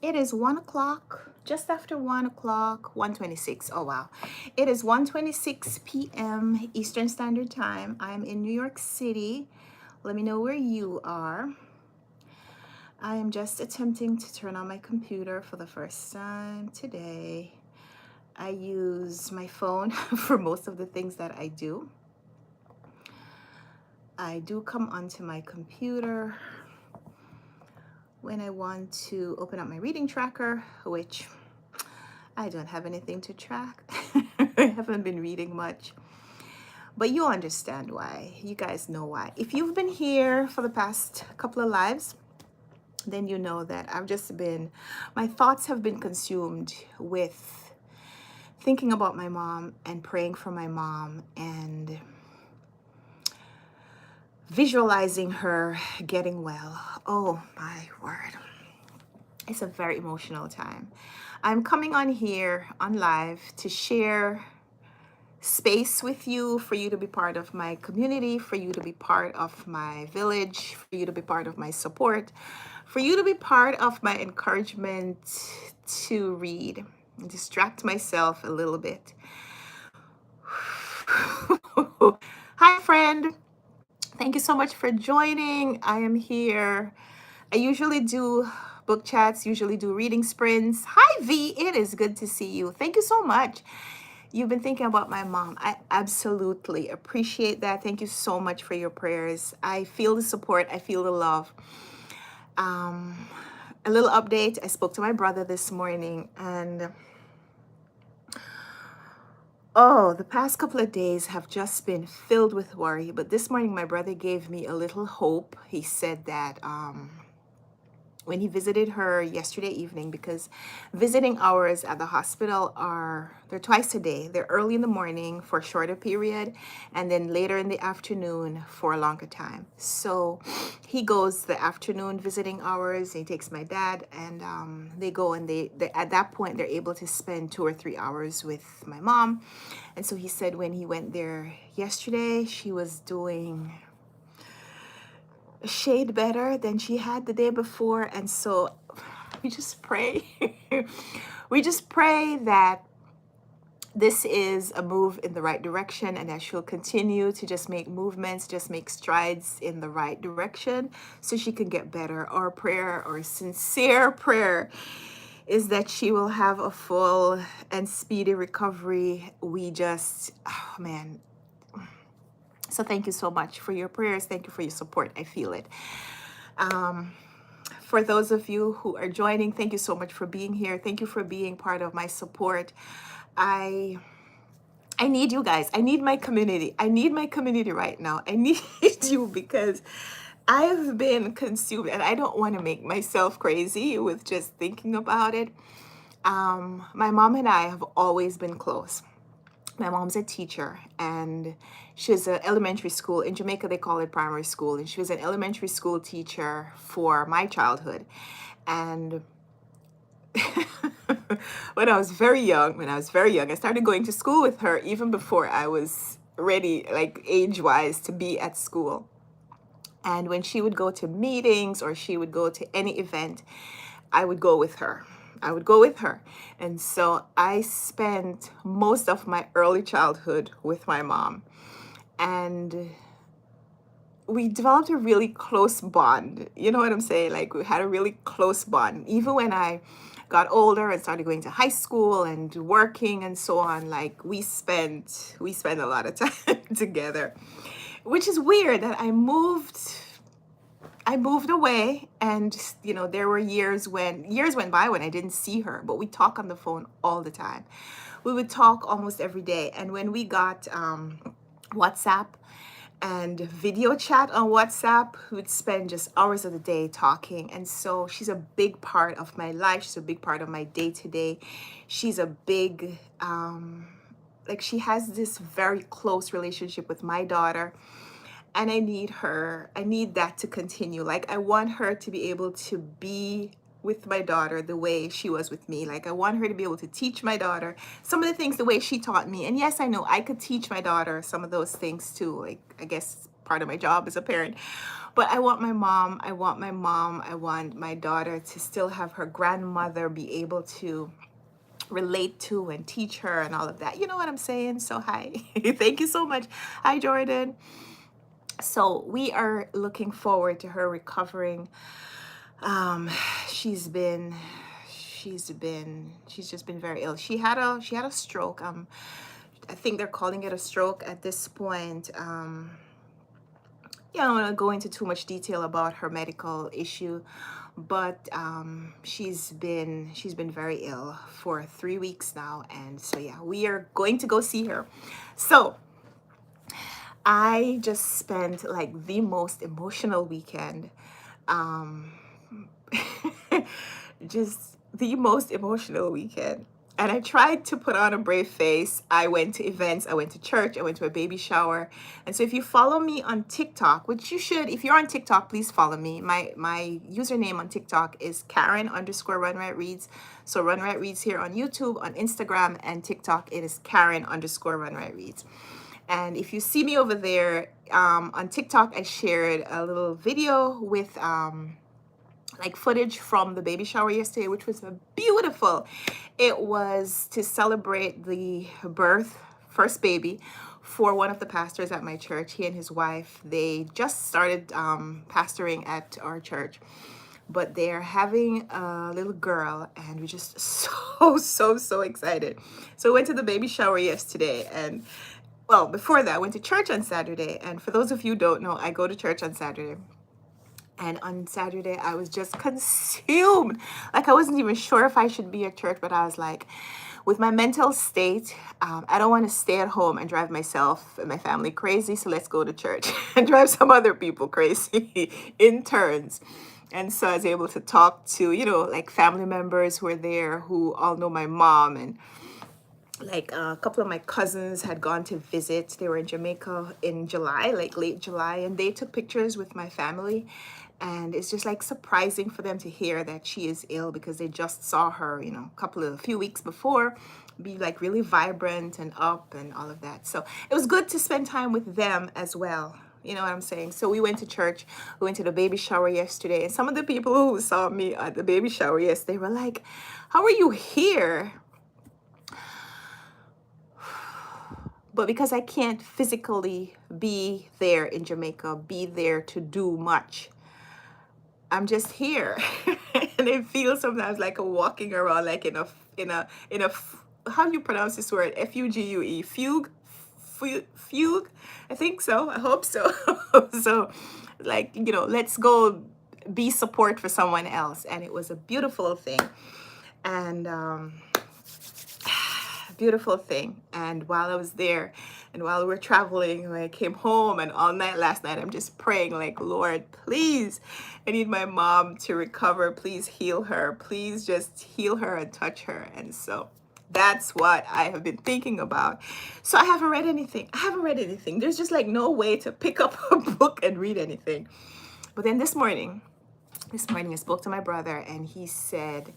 It is 1 o'clock, just after 1 o'clock, 1:26. Oh, wow. It is 1:26 p.m. Eastern Standard Time. I'm in New York City. Let me know where you are. I am just attempting to turn on my computer for the first time today. I use my phone for most of the things that I do. I do come onto my computer when I want to open up my reading tracker, which I don't have anything to track. I haven't been reading much, but you understand why. You guys know why. If you've been here for the past couple of lives, then you know that my thoughts have been consumed with thinking about my mom and praying for my mom and visualizing her getting well. Oh my word. It's a very emotional time. I'm coming on here on live to share space with you, for you to be part of my community, for you to be part of my village, for you to be part of my support, for you to be part of my encouragement to read and distract myself a little bit. Hi, friend. Thank you so much for joining. I am here. I usually do book chats, usually do reading sprints. Hi, V. It is good to see you. Thank you so much. You've been thinking about my mom. I absolutely appreciate that. Thank you so much for your prayers. I feel the support. I feel the love. A little update. I spoke to my brother this morning, and the past couple of days have just been filled with worry. But this morning, my brother gave me a little hope. He said that when he visited her yesterday evening, because visiting hours at the hospital they're twice a day. They're early in the morning for a shorter period, and then later in the afternoon for a longer time. So he goes the afternoon visiting hours. He takes my dad, and they go, and they at that point they're able to spend 2 or 3 hours with my mom. And so he said when he went there yesterday, she was doing a shade better than she had the day before. And so we just pray. We just pray that this is a move in the right direction, and that she'll continue to just make movements, just make strides in the right direction so she can get better. Our prayer, our sincere prayer, is that she will have a full and speedy recovery. Oh man, so thank you so much for your prayers. Thank you for your support. I feel it. For those of you who are joining, thank you so much for being here. Thank you for being part of my support. I need you guys. I need my community. I need my community right now. I need you, because I have been consumed, and I don't want to make myself crazy with just thinking about it. My mom and I have always been close. My mom's a teacher, and she's an elementary school. In Jamaica, they call it primary school. And she was an elementary school teacher for my childhood. And when I was very young, I started going to school with her even before I was ready, like age-wise, to be at school. And when she would go to meetings or she would go to any event, I would go with her. And so I spent most of my early childhood with my mom. And we developed a really close bond. You know what I'm saying? Like, we had a really close bond. Even when I got older and started going to high school and working and so on, like we spent a lot of time together. Which is weird that I moved away, and there were years went by when I didn't see her, but we talk on the phone all the time. We would talk almost every day. And when we got WhatsApp and video chat on WhatsApp, we would spend just hours of the day talking. And so she's a big part of my life. She's a big part of my day-to-day. She's a big she has this very close relationship with my daughter. And I need that to continue. Like, I want her to be able to be with my daughter the way she was with me. Like, I want her to be able to teach my daughter some of the things the way she taught me. And yes, I know I could teach my daughter some of those things too. Like, I guess part of my job as a parent. But I want my mom, I want my mom, I want my daughter to still have her grandmother be able to relate to and teach her and all of that. You know what I'm saying? So hi. Thank you so much. Hi Jordan. So we are looking forward to her recovering. Um she's been she's just been very ill. She had a stroke. I think they're calling it a stroke at this point. Yeah, I don't want to go into too much detail about her medical issue, but she's been very ill for 3 weeks now, and so yeah, we are going to go see her. So I just spent like the most emotional weekend. Um, just the most emotional weekend. And I tried to put on a brave face. I went to events, I went to church, I went to a baby shower. And so if you follow me on TikTok, which you should, if you're on TikTok, please follow me. My username on TikTok is Karen underscore Runwright Reads. So Runwright Reads here on YouTube, on Instagram, and TikTok, it is Karen underscore Runwright Reads. And if you see me over there, on TikTok, I shared a little video with like footage from the baby shower yesterday, which was beautiful. It was to celebrate the first baby for one of the pastors at my church. He and his wife, they just started pastoring at our church, but they're having a little girl, and we're just so excited. So we went to the baby shower yesterday, and well, before that, I went to church on Saturday. And for those of you who don't know, I go to church on Saturday. And on Saturday, I was just consumed. Like, I wasn't even sure if I should be at church, but I was like, with my mental state, I don't want to stay at home and drive myself and my family crazy. So let's go to church and drive some other people crazy in turns. And so I was able to talk to, like family members who were there who all know my mom, and like a couple of my cousins had gone to visit. They were in Jamaica in July, like late July, and they took pictures with my family. And it's just like surprising for them to hear that she is ill, because they just saw her, a few weeks before, be like really vibrant and up and all of that. So it was good to spend time with them as well. You know what I'm saying? So we went to church, we went to the baby shower yesterday, and some of the people who saw me at the baby shower yesterday were like, "How are you here?" But because I can't physically be there in Jamaica, be there to do much, I'm just here. And it feels sometimes like a walking around like how do you pronounce this word? Fugue, fugue. I think so. I hope so. So like, let's go be support for someone else. And it was a beautiful thing. And beautiful thing. And while I was there, and while we were traveling, when I came home, and all night last night, I'm just praying like, Lord, please, I need my mom to recover. Please heal her. Please just heal her and touch her. And so that's what I have been thinking about. So I haven't read anything. There's just like no way to pick up a book and read anything. But then this morning I spoke to my brother, and he said,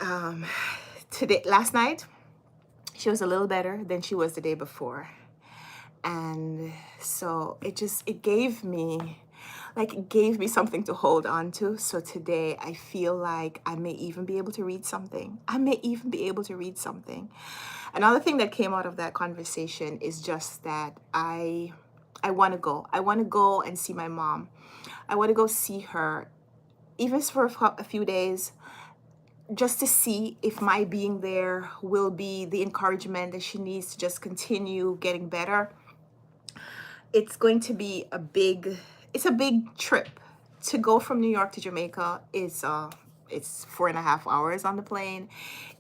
last night, she was a little better than she was the day before. And so it gave me something to hold on to. So today I feel like I may even be able to read something. Another thing that came out of that conversation is just that I want to go. I want to go and see my mom. I want to go see her, even for a few days, just to see if my being there will be the encouragement that she needs to just continue getting better. It's going to be a big trip. To go from New York to Jamaica is it's 4.5 hours on the plane.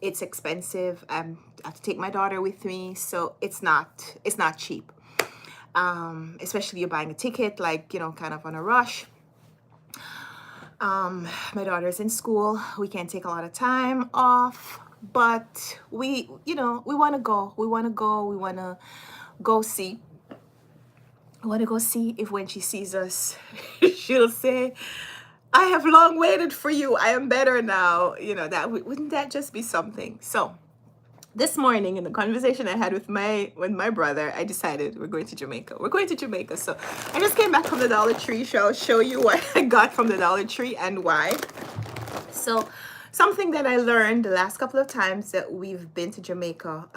It's expensive. I have to take my daughter with me, so it's not cheap. Especially you're buying a ticket like, kind of on a rush. My daughter's in school. We can't take a lot of time off, but we want to go. We want to go see. I want to go see if when she sees us, she'll say, "I have long waited for you. I am better now." Wouldn't that just be something? So This morning in the conversation I had with my brother, I decided we're going to Jamaica. We're going to Jamaica. So I just came back from the Dollar Tree. Shall show you what I got from the Dollar Tree and why. So something that I learned the last couple of times that we've been to Jamaica,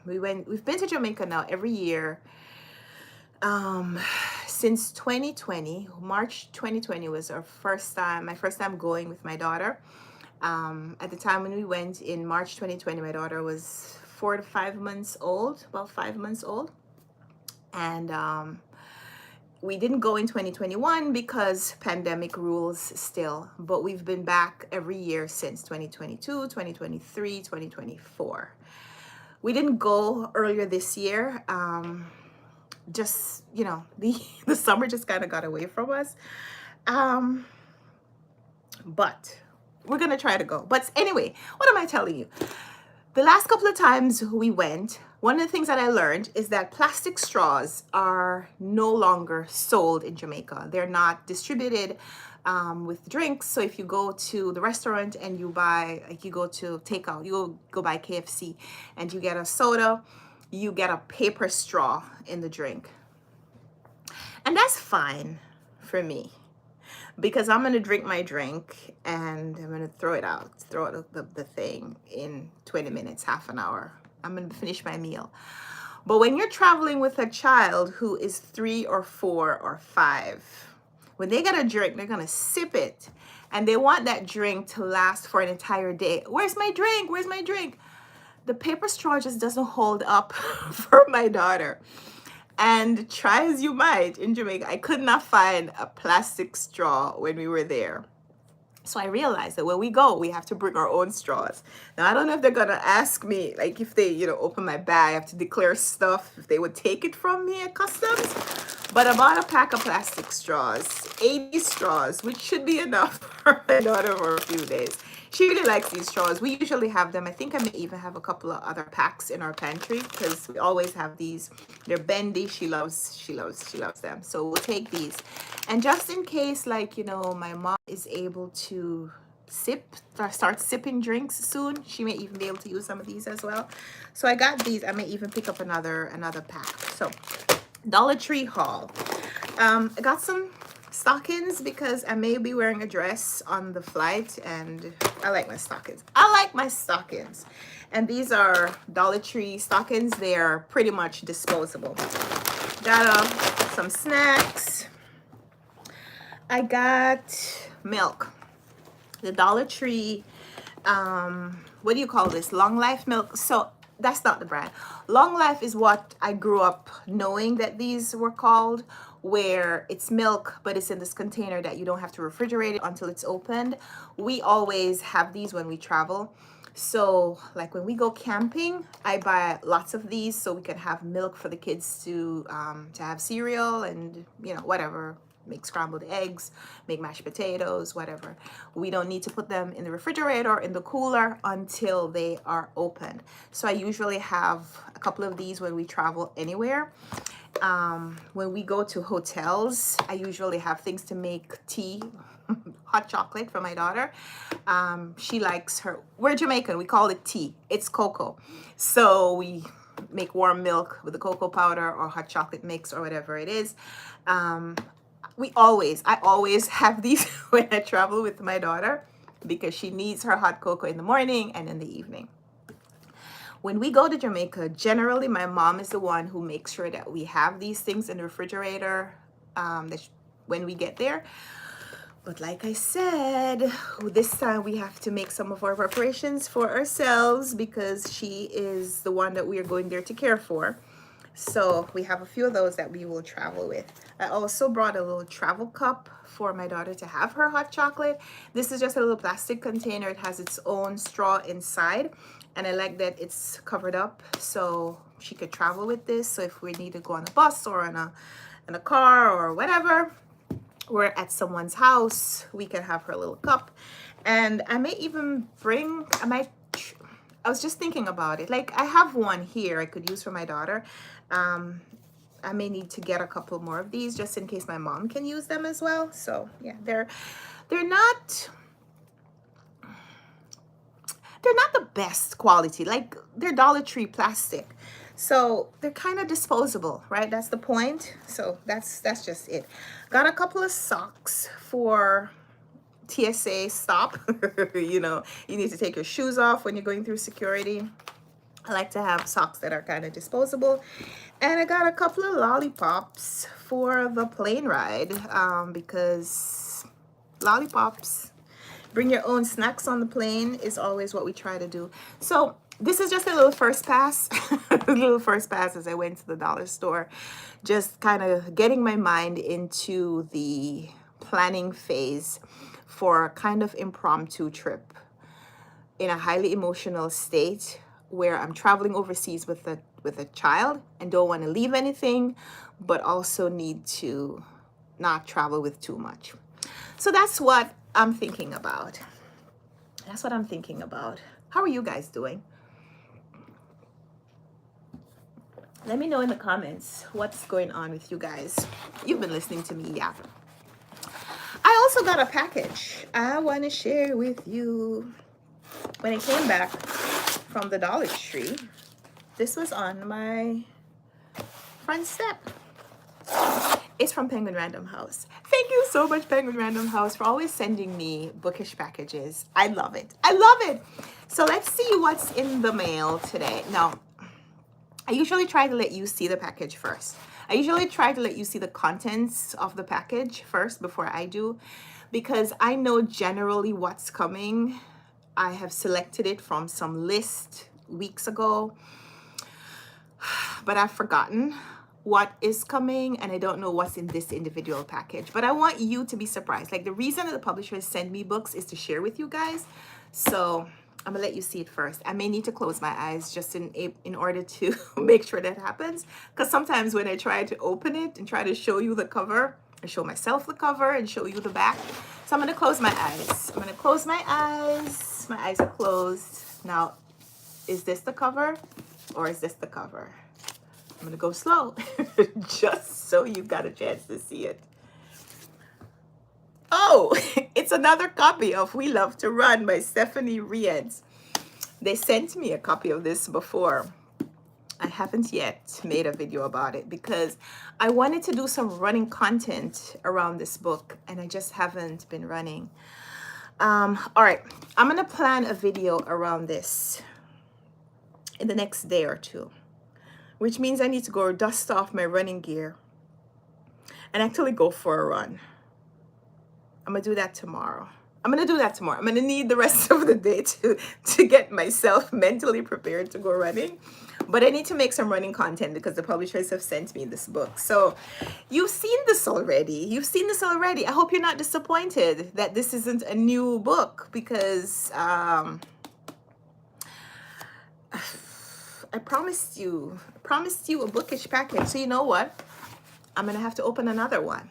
we've been to Jamaica now every year um since 2020. March 2020 was my first time going with my daughter. At the time when we went in March 2020, my daughter was 4 to 5 months old, about 5 months old. And we didn't go in 2021 because pandemic rules still, but we've been back every year since 2022, 2023, 2024. We didn't go earlier this year. Just, the summer just kind of got away from us. Um, but we're going to try to go. But anyway, what am I telling you? The last couple of times we went, one of the things that I learned is that plastic straws are no longer sold in Jamaica. They're not distributed with drinks. So if you go to the restaurant and you buy, like you go to takeout, you go buy KFC and you get a soda, you get a paper straw in the drink. And that's fine for me, because I'm going to drink my drink and I'm going to throw out the thing in 20 minutes, half an hour. I'm going to finish my meal. But when you're traveling with a child who is 3 or 4 or 5, when they get a drink, they're going to sip it. And they want that drink to last for an entire day. Where's my drink? Where's my drink? The paper straw just doesn't hold up for my daughter. And try as you might in Jamaica, I could not find a plastic straw when we were there. So I realized that when we go, we have to bring our own straws. Now, I don't know if they're going to ask me, like if they, open my bag, I have to declare stuff, if they would take it from me at customs. But I bought a pack of plastic straws, 80 straws, which should be enough for my daughter for a few days. She really likes these straws. We usually have them. I think I may even have a couple of other packs in our pantry because we always have these. They're bendy. She loves them. So we'll take these. And just in case, my mom is able to start sipping drinks soon, she may even be able to use some of these as well. So I got these. I may even pick up another pack. So Dollar Tree haul. I got some stockings because I may be wearing a dress on the flight and I like my stockings. And these are Dollar Tree stockings. They are pretty much disposable. Got some snacks. I got milk. The Dollar Tree, what do you call this? Long Life milk. So that's not the brand. Long Life is what I grew up knowing that these were called, where it's milk, but it's in this container that you don't have to refrigerate it until it's opened. We always have these when we travel. So like when we go camping, I buy lots of these so we can have milk for the kids to have cereal and, whatever. Make scrambled eggs, make mashed potatoes, whatever. We don't need to put them in the refrigerator or in the cooler until they are opened. So I usually have a couple of these when we travel anywhere. When we go to hotels, I usually have things to make tea, hot chocolate for my daughter. She likes we're Jamaican, we call it tea. It's cocoa. So we make warm milk with the cocoa powder or hot chocolate mix or whatever it is. I always have these when I travel with my daughter because she needs her hot cocoa in the morning and in the evening. When we go to Jamaica, generally my mom is the one who makes sure that we have these things in the refrigerator when we get there. But like I said, this time we have to make some of our preparations for ourselves because she is the one that we are going there to care for. So we have a few of those that we will travel with. I also brought a little travel cup for my daughter to have her hot chocolate. This is just a little plastic container. It has its own straw inside. And I like that it's covered up so she could travel with this. So if we need to go on a bus or in a car or whatever, we're at someone's house, we can have her little cup. And I may even I was just thinking about it. Like I have one here I could use for my daughter. I may need to get a couple more of these just in case my mom can use them as well. So yeah, they're not they're not the best quality. Like, they're Dollar Tree plastic. So they're kind of disposable, right? That's the point. So that's just it. Got a couple of socks for TSA stop. You know, you need to take your shoes off when you're going through security. I like to have socks that are kind of disposable. And I got a couple of lollipops for the plane ride, because lollipops, bring your own snacks on the plane is always what we try to do. So this is just a little first pass, a little first pass as I went to the dollar store, just kind of getting my mind into the planning phase for a kind of impromptu trip in a highly emotional state where I'm traveling overseas with a child and don't want to leave anything, but also need to not travel with too much. So that's what I'm thinking about. That's what I'm thinking about. How are you guys doing? Let me know in the comments what's going on with you guys. You've been listening to me yap. I also got a package I want to share with you. When I came back from the Dollar Tree, this was on my front step. It's from Penguin Random House. Thank you so much, Penguin Random House, for always sending me bookish packages. I love it. I love it. So let's see what's in the mail today. Now, I usually try to let you see the package first. I usually try to let you see the contents of the package first before I do, because I know generally what's coming. I have selected it from some list weeks ago, but I've forgotten what is coming and I don't know what's in this individual package. But I want you to be surprised. Like, the reason that the publishers send me books is to share with you guys. So I'm gonna let you see it first. I may need to close my eyes just in order to make sure that happens, because sometimes when I try to open it and try to show you the cover, I show myself the cover and show you the back. So I'm gonna close my eyes. I'm gonna close my eyes. My eyes are closed. Now, is this the cover or is this the cover? I'm gonna go slow just so you got a chance to see it. Oh, it's another copy of We Love to Run by Stephanie Rietz. They sent me a copy of this before. I haven't yet made a video about it because I wanted to do some running content around this book and I just haven't been running. All right, I'm gonna plan a video around this in the next day or two, which means I need to go dust off my running gear and actually go for a run. I'm gonna do that tomorrow. I'm gonna need the rest of the day to get myself mentally prepared to go running. But I need to make some running content because the publishers have sent me this book. So you've seen this already. I hope you're not disappointed that this isn't a new book, because I promised you a bookish package. So you know what? I'm gonna have to open another one.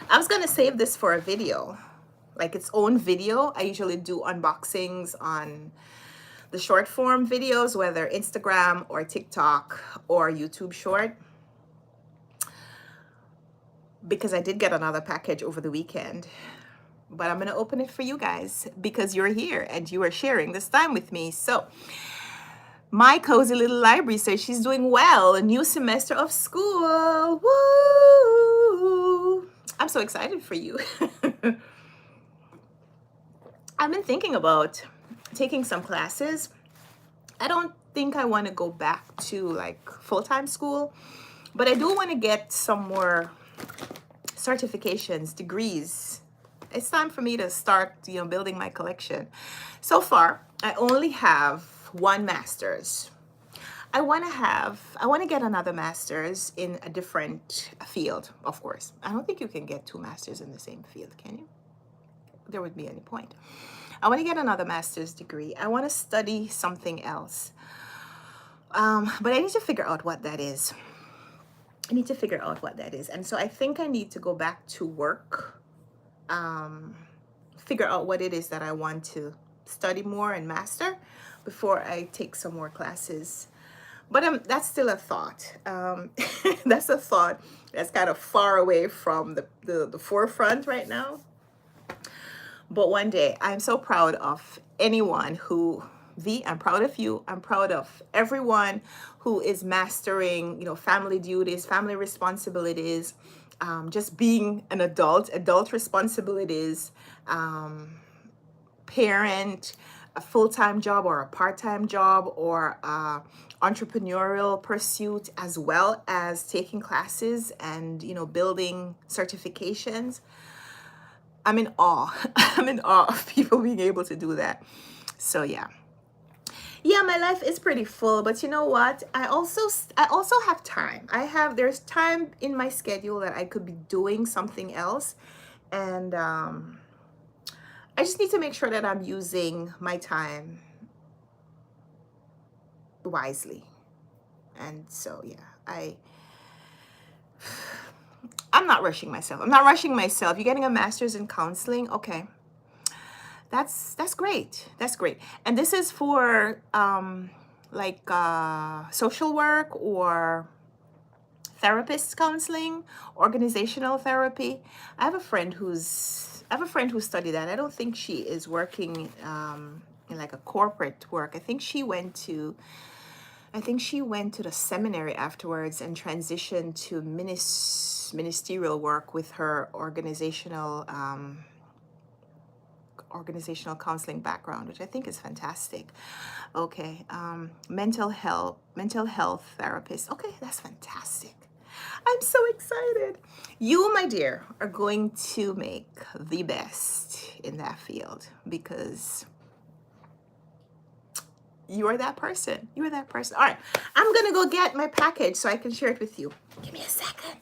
I was gonna save this for a video, like its own video. I usually do unboxings on the short form videos, whether Instagram or TikTok or YouTube short, because I did get another package over the weekend. But I'm going to open it for you guys because you're here and you are sharing this time with me. So my cozy little library says she's doing well. A new semester of school. Woo! I'm so excited for you. I've been thinking about taking some classes. I don't think I want to go back to like full-time school, but I do want to get some more certifications, degrees. It's time for me to start, building my collection. So far, I only have one master's. I want to get another master's in a different field, of course. I don't think you can get two masters in the same field, can you? There would be any point. I want to get another master's degree. I want to study something else. But I need to figure out what that is. And so I think I need to go back to work, figure out what it is that I want to study more and master before I take some more classes. But that's still a thought. That's a thought that's kind of far away from the forefront right now. But one day, I'm so proud of anyone who, V, I'm proud of you. I'm proud of everyone who is mastering, family duties, family responsibilities, just being an adult responsibilities, parent, a full-time job or a part-time job or entrepreneurial pursuit, as well as taking classes and building certifications. I'm in awe. I'm in awe of people being able to do that. So yeah, my life is pretty full, but you know what, I also have time. There's time in my schedule that I could be doing something else, and I just need to make sure that I'm using my time wisely. And so I'm not rushing myself. You're getting a master's in counseling. Okay. That's great. That's great. And this is for social work or therapist counseling, organizational therapy. I have a friend who studied that. I don't think she is working in like a corporate work. I think she went to the seminary afterwards and transitioned to ministerial work with her organizational counseling background, which I think is fantastic. Okay, mental health therapist. Okay, that's fantastic. I'm so excited. You, my dear, are going to make the best in that field because you are that person. You are that person. All right, I'm gonna go get my package so I can share it with you. Give me a second.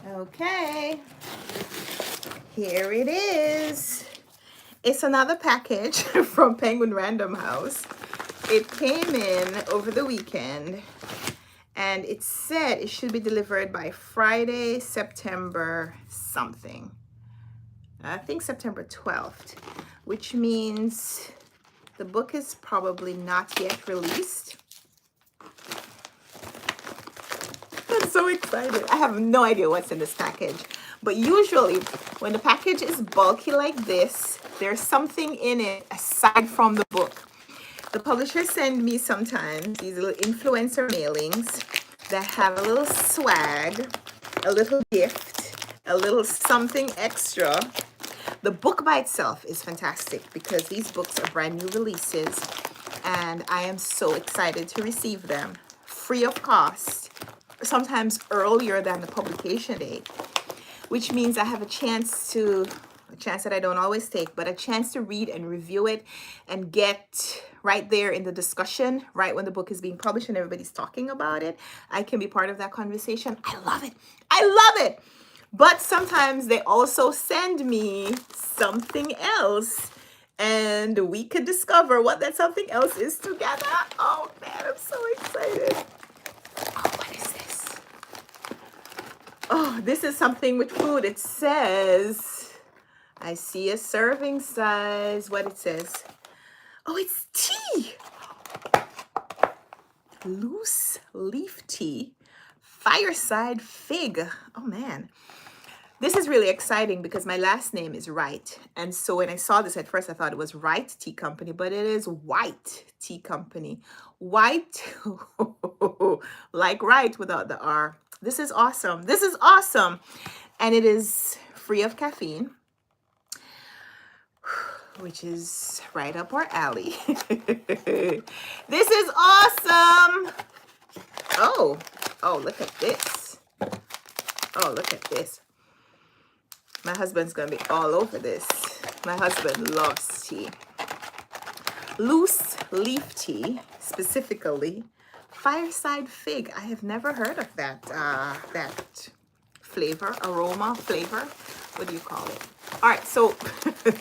Okay, here it is. It's another package from Penguin Random House. It came in over the weekend and it said it should be delivered by Friday, September something. I think September 12th, which means the book is probably not yet released. I'm so excited. I have no idea what's in this package. But usually when the package is bulky like this, there's something in it aside from the book. The publishers send me sometimes these little influencer mailings that have a little swag, a little gift, a little something extra. The book by itself is fantastic because these books are brand new releases and I am so excited to receive them free of cost, sometimes earlier than the publication date, which means I have a chance that I don't always take, but a chance to read and review it and get right there in the discussion, right when the book is being published and everybody's talking about it. I can be part of that conversation. I love it. I love it. But sometimes they also send me something else and we could discover what that something else is together. Oh man, I'm so excited. Oh, what is this? Oh, this is something with food. It says, I see a serving size. What it says? Oh, it's tea. Loose leaf tea. Fireside fig. Oh man. This is really exciting because my last name is Wright. And so when I saw this at first, I thought it was Wright Tea Company, but it is White Tea Company. White, like Wright without the R. This is awesome. This is awesome. And it is free of caffeine, which is right up our alley. This is awesome. Oh, look at this. Oh, look at this. My husband's going to be all over this. My husband loves tea. Loose leaf tea, specifically. Fireside fig. I have never heard of that flavor, aroma, flavor. What do you call it? All right, so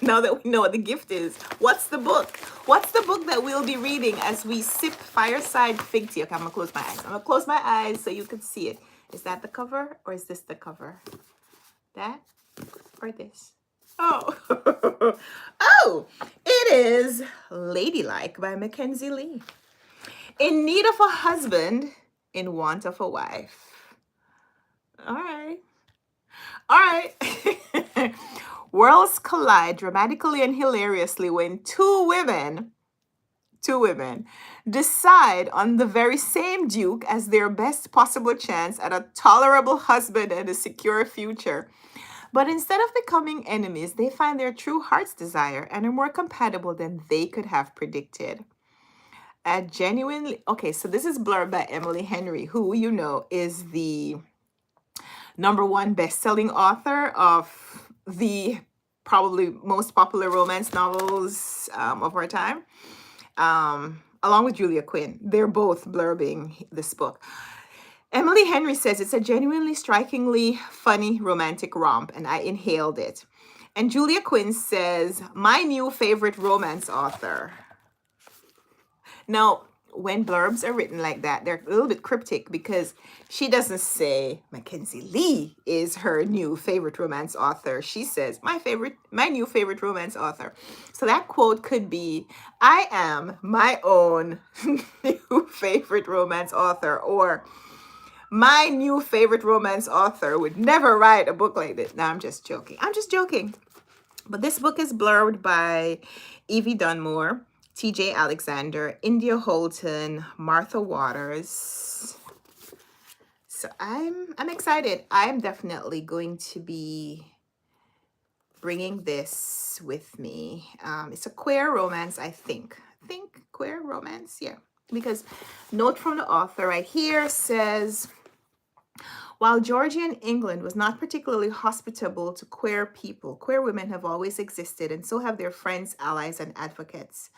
now that we know what the gift is, what's the book? What's the book that we'll be reading as we sip fireside fig tea? Okay, I'm gonna close my eyes. I'm gonna close my eyes so you can see it. Is that the cover or is this the cover? That or this? Oh, oh, it is Ladylike by Mackenzie Lee. In need of a husband, in want of a wife. All right. All right. Worlds collide dramatically and hilariously when two women decide on the very same duke as their best possible chance at a tolerable husband and a secure future. But instead of becoming enemies, they find their true heart's desire and are more compatible than they could have predicted. A genuinely okay, so this is blurb by Emily Henry, who you know is the #1 best-selling author of the probably most popular romance novels of our time, along with Julia Quinn. They're both blurbing this book. Emily Henry says it's a genuinely strikingly funny romantic romp, and I inhaled it. And Julia Quinn says, my new favorite romance author. Now, when blurbs are written like that, they're a little bit cryptic because she doesn't say Mackenzie Lee is her new favorite romance author. She says, my new favorite romance author. So that quote could be, I am my own new favorite romance author, or my new favorite romance author would never write a book like this. No, I'm just joking. I'm just joking. But this book is blurbed by Evie Dunmore, TJ Alexander, India Holton, Martha Waters. So I'm excited. I'm definitely going to be bringing this with me. It's a queer romance, I think. Queer romance, yeah. Because note from the author right here says, while Georgian England was not particularly hospitable to queer people, queer women have always existed, and so have their friends, allies, and advocates.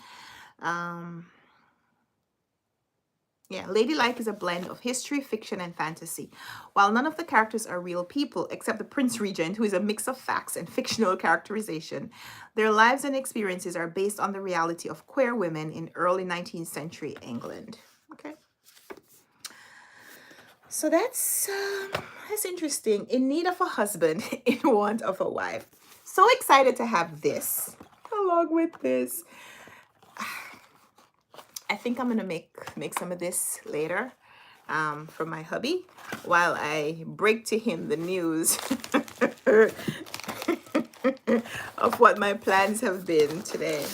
Ladylike is a blend of history, fiction, and fantasy. While none of the characters are real people, except the Prince Regent, who is a mix of facts and fictional characterization, their lives and experiences are based on the reality of queer women in early 19th century England. Okay. So that's interesting. In need of a husband, in want of a wife. So excited to have this along with this. I think I'm gonna make some of this later for my hubby while I break to him the news of what my plans have been today.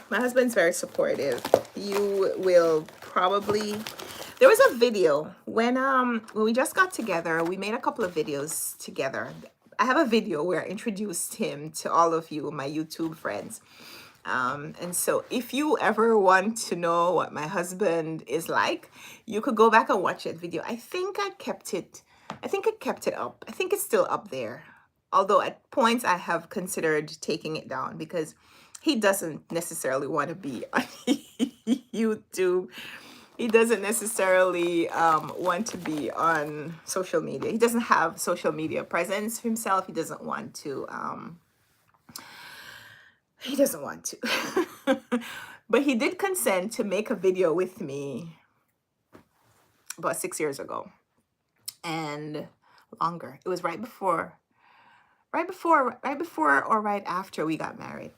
My husband's very supportive. You will probably... There was a video when we just got together. We made a couple of videos together. I have a video where I introduced him to all of you, my YouTube friends. And so if you ever want to know what my husband is like, you could go back and watch that video. I think I kept it up. I think it's still up there. Although at points I have considered taking it down because he doesn't necessarily want to be on YouTube. He doesn't necessarily want to be on social media. He doesn't have social media presence himself. He doesn't want to. But he did consent to make a video with me about 6 years ago and longer. It was right before or right after we got married.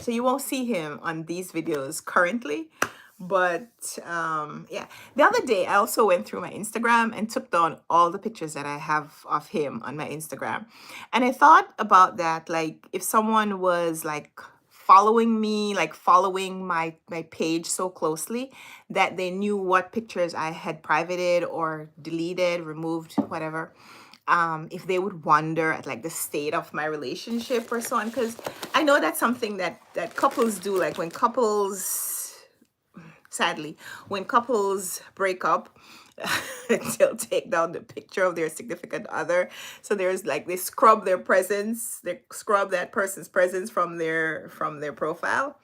So you won't see him on these videos currently, but yeah. The other day I also went through my Instagram and took down all the pictures that I have of him on my Instagram. And I thought about that, like if someone was like following me, like following my page so closely that they knew what pictures I had privated or deleted, removed, whatever. If they would wonder at like the state of my relationship or so on, because I know that's something that couples do. Like when couples, sadly, when couples break up, they'll take down the picture of their significant other. So there's like they scrub their presence, they scrub that person's presence from their profile.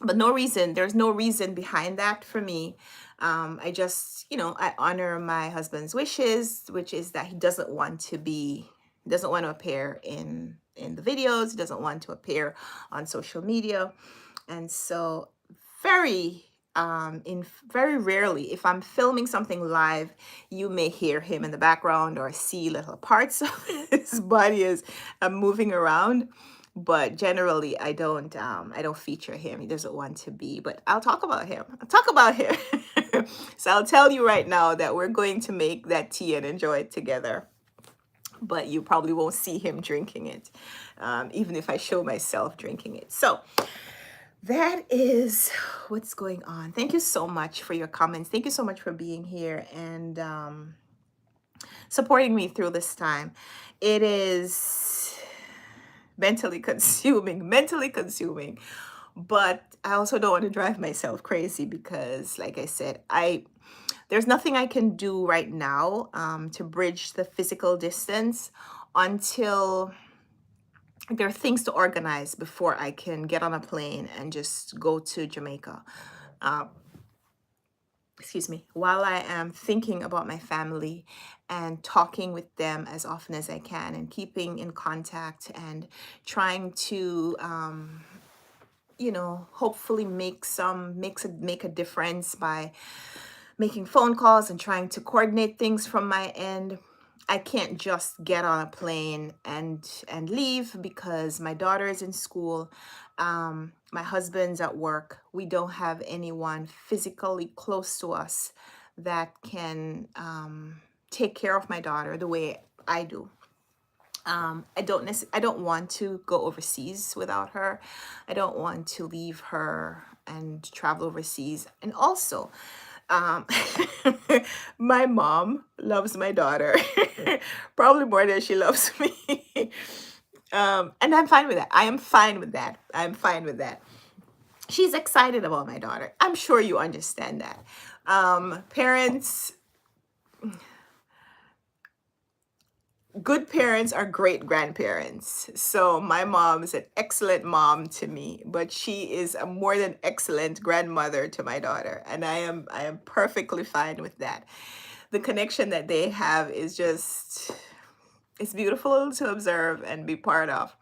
but no reason, there's no reason behind that for me. I just, I honor my husband's wishes, which is that he doesn't want to be, doesn't want to appear in the videos, he doesn't want to appear on social media. And so very in very rarely, if I'm filming something live, you may hear him in the background or see little parts of his body as I'm moving around. But generally, I don't feature him. He doesn't want to be, but I'll talk about him. I'll talk about him. So I'll tell you right now that we're going to make that tea and enjoy it together, but you probably won't see him drinking it, even if I show myself drinking it. So that is what's going on. Thank you so much for your comments. Thank you so much for being here and supporting me through this time. It is mentally consuming, but I also don't want to drive myself crazy because, like I said, there's nothing I can do right now to bridge the physical distance until there are things to organize before I can get on a plane and just go to Jamaica. Uh, excuse me, while I am thinking about my family and talking with them as often as I can and keeping in contact and trying to, hopefully make a difference by making phone calls and trying to coordinate things from my end. I can't just get on a plane and leave because my daughter is in school. My husband's at work. We don't have anyone physically close to us that can take care of my daughter the way I do. I don't want to go overseas without her. I don't want to leave her and travel overseas. And also, um, my mom loves my daughter probably more than she loves me. And I'm fine with that. I am fine with that. I'm fine with that. She's excited about my daughter. I'm sure you understand that. Parents, good parents are great grandparents. So my mom is an excellent mom to me, but she is a more than excellent grandmother to my daughter, and I am perfectly fine with that. The connection that they have is just, it's beautiful to observe and be part of.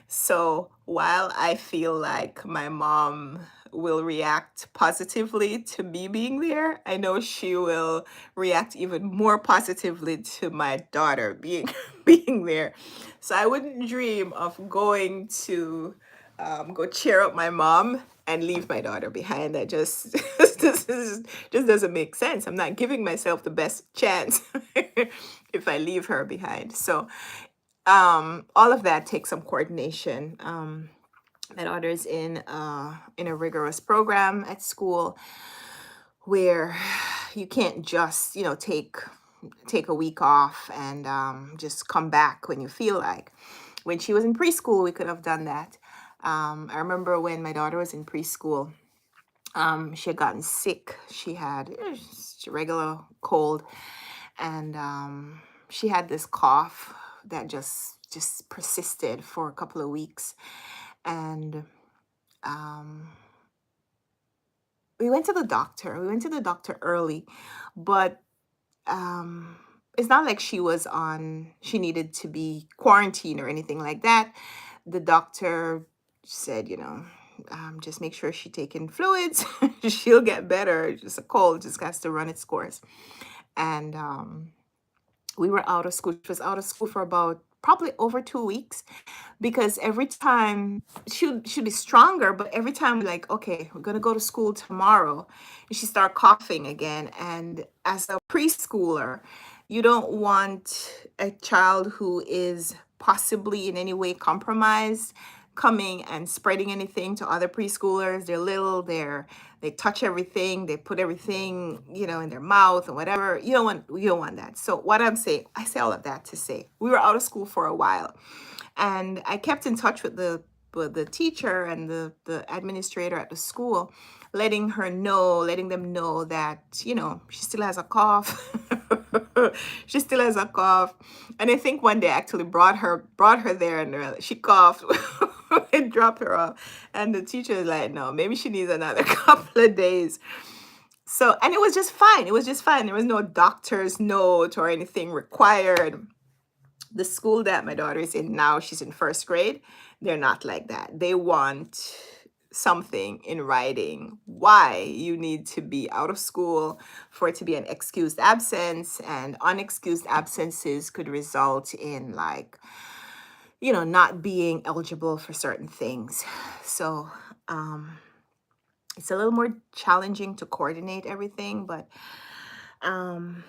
So while I feel like my mom will react positively to me being there, I know she will react even more positively to my daughter being being there. So I wouldn't dream of going to go cheer up my mom and leave my daughter behind. That just just doesn't make sense. I'm not giving myself the best chance if I leave her behind. So all of that takes some coordination. My daughter's in a rigorous program at school where you can't just take a week off and just come back when you feel like. When she was in preschool, we could have done that. I remember when my daughter was in preschool, she had gotten sick. She had just a regular cold, and she had this cough that just persisted for a couple of weeks, and um, we went to the doctor. We went to the doctor early, but um, it's not like she needed to be quarantined or anything like that. The doctor said, just make sure she's taking fluids. She'll get better. It's just a cold, just has to run its course. And we were out of school. She was out of school for about probably over 2 weeks because every time she'd be stronger, but every time we're like, okay, we're gonna go to school tomorrow, and she start coughing again. And as a preschooler, you don't want a child who is possibly in any way compromised coming and spreading anything to other preschoolers. They're little, they touch everything, they put everything, in their mouth and whatever. You don't want that. So what I'm saying, I say all of that to say we were out of school for a while, and I kept in touch with the teacher and the administrator at the school, letting them know that she still has a cough. She still has a cough, and I think one day I actually brought her there, and she coughed. and drop her off. And the teacher is like, no, maybe she needs another couple of days. So, and it was just fine. It was just fine. There was no doctor's note or anything required. The school that my daughter is in now, she's in first grade, they're not like that. They want something in writing why you need to be out of school, for it to be an excused absence, and unexcused absences could result in, like, not being eligible for certain things. So it's a little more challenging to coordinate everything, but um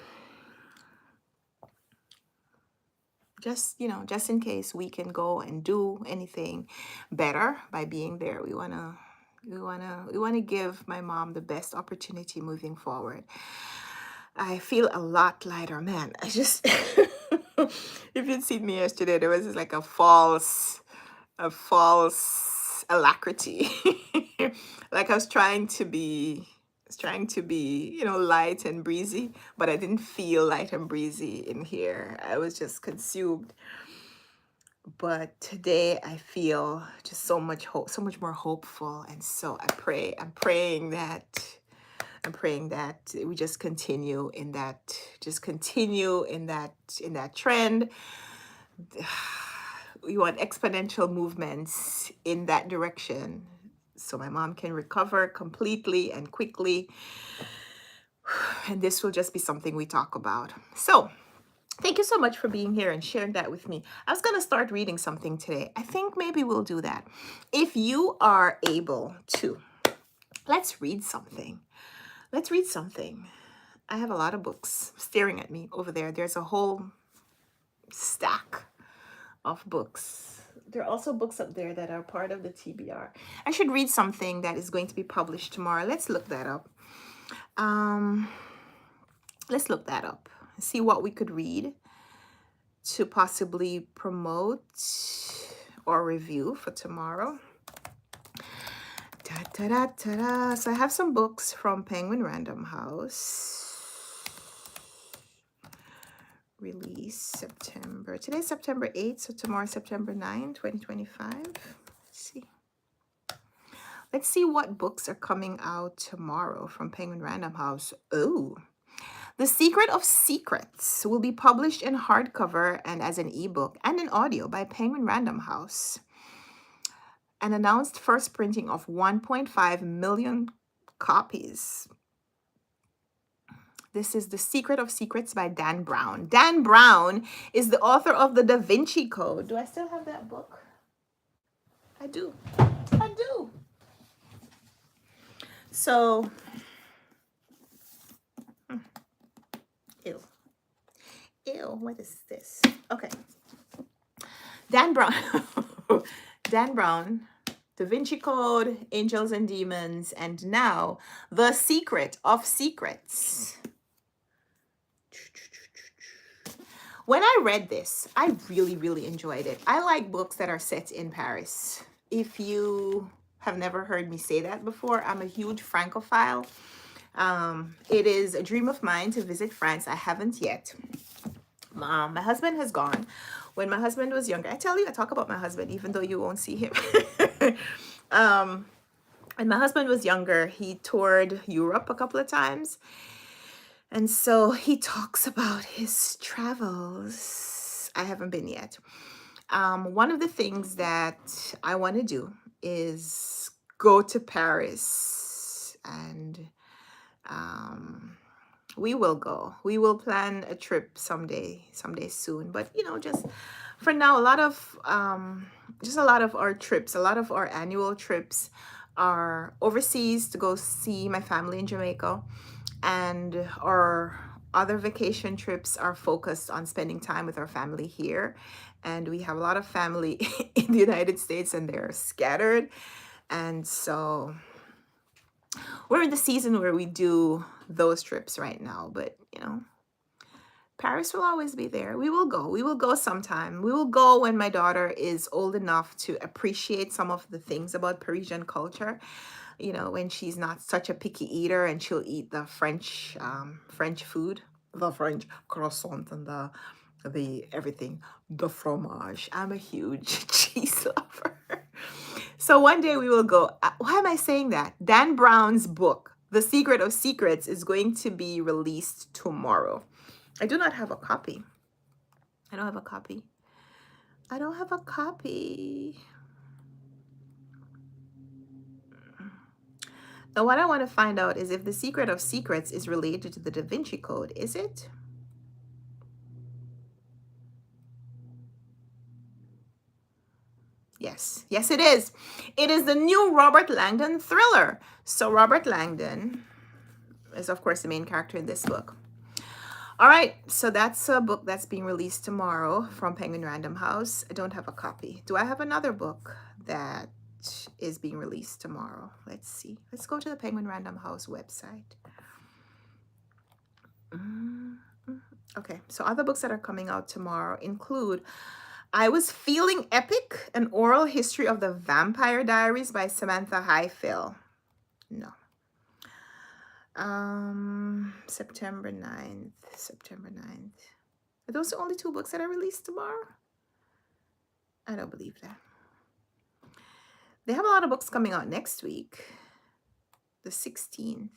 just in case we can go and do anything better by being there, we want to give my mom the best opportunity moving forward. I feel a lot lighter, man. I just if you'd seen me yesterday, there was like a false alacrity. Like I was trying to be light and breezy, but I didn't feel light and breezy in here. I was just consumed. But today I feel just so much hope, so much more hopeful. And so I'm praying that we just continue in that trend. We want exponential movements in that direction so my mom can recover completely and quickly. And this will just be something we talk about. So, thank you so much for being here and sharing that with me. I was going to start reading something today. I think maybe we'll do that. If you are able to, let's read something. Let's read something. I have a lot of books staring at me over there. There's a whole stack of books. There are also books up there that are part of the TBR. I should read something that is going to be published tomorrow. Let's look that up. Let's look that up. See what we could read to possibly promote or review for tomorrow. Da, da, da, da, da. So I have some books from Penguin Random House. Release September. Today's September 8th, so tomorrow September 9, 2025. Let's see what books are coming out tomorrow from Penguin Random House. Oh, The Secret of Secrets will be published in hardcover and as an ebook and an audio by Penguin Random House. An announced first printing of 1.5 million copies. This is The Secret of Secrets by Dan Brown. Dan Brown is the author of The Da Vinci Code. Do I still have that book? I do. I do. So, ew. Ew, what is this? Okay. Dan Brown. Dan Brown, Da Vinci Code, Angels and Demons, and now The Secret of Secrets. When I read this, I really, really enjoyed it. I like books that are set in Paris. If you have never heard me say that before, I'm a huge Francophile. It is a dream of mine to visit France. I haven't yet. My husband has gone. When my husband was younger, I tell you, I talk about my husband, even though you won't see him. When my husband was younger, he toured Europe a couple of times. And so he talks about his travels. I haven't been yet. One of the things that I want to do is go to Paris, and we will go. We will plan a trip someday soon. But just for now, a lot of our trips, a lot of our annual trips are overseas to go see my family in Jamaica, and our other vacation trips are focused on spending time with our family here. And we have a lot of family in the United States, and they're scattered. And so we're in the season where we do those trips right now. But, Paris will always be there. We will go. We will go sometime. We will go when my daughter is old enough to appreciate some of the things about Parisian culture. When she's not such a picky eater, and she'll eat the French food, the French croissant, and the everything, the fromage. I'm a huge cheese lover. So one day we will go. Why am I saying that? Dan Brown's book, The Secret of Secrets, is going to be released tomorrow. I do not have a copy. I don't have a copy. I don't have a copy. Now, what I want to find out is if The Secret of Secrets is related to the Da Vinci Code. Is it? Yes. Yes, it is. It is the new Robert Langdon thriller. So Robert Langdon is, of course, the main character in this book. All right. So that's a book that's being released tomorrow from Penguin Random House. I don't have a copy. Do I have another book that is being released tomorrow? Let's see. Let's go to the Penguin Random House website. Okay, so other books that are coming out tomorrow include I Was Feeling Epic, An Oral History of the Vampire Diaries by Samantha Highfill. No. September 9th. Are those the only two books that are released tomorrow? I don't believe that. They have a lot of books coming out next week, the 16th.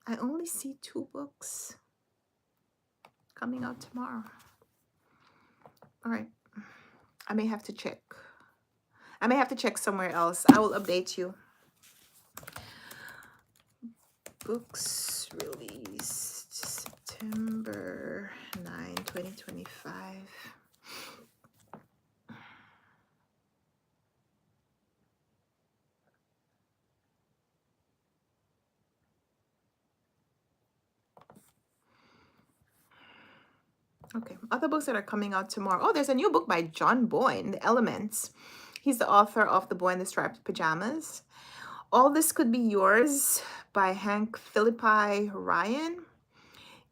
I only see two books coming out tomorrow. All right. I may have to check. I may have to check somewhere else. I will update you. Books released September 9, 2025. Okay, other books that are coming out tomorrow. Oh, there's a new book by John Boyne, The Elements. He's the author of The Boy in the Striped Pajamas. All This Could Be Yours by Hank Philippi Ryan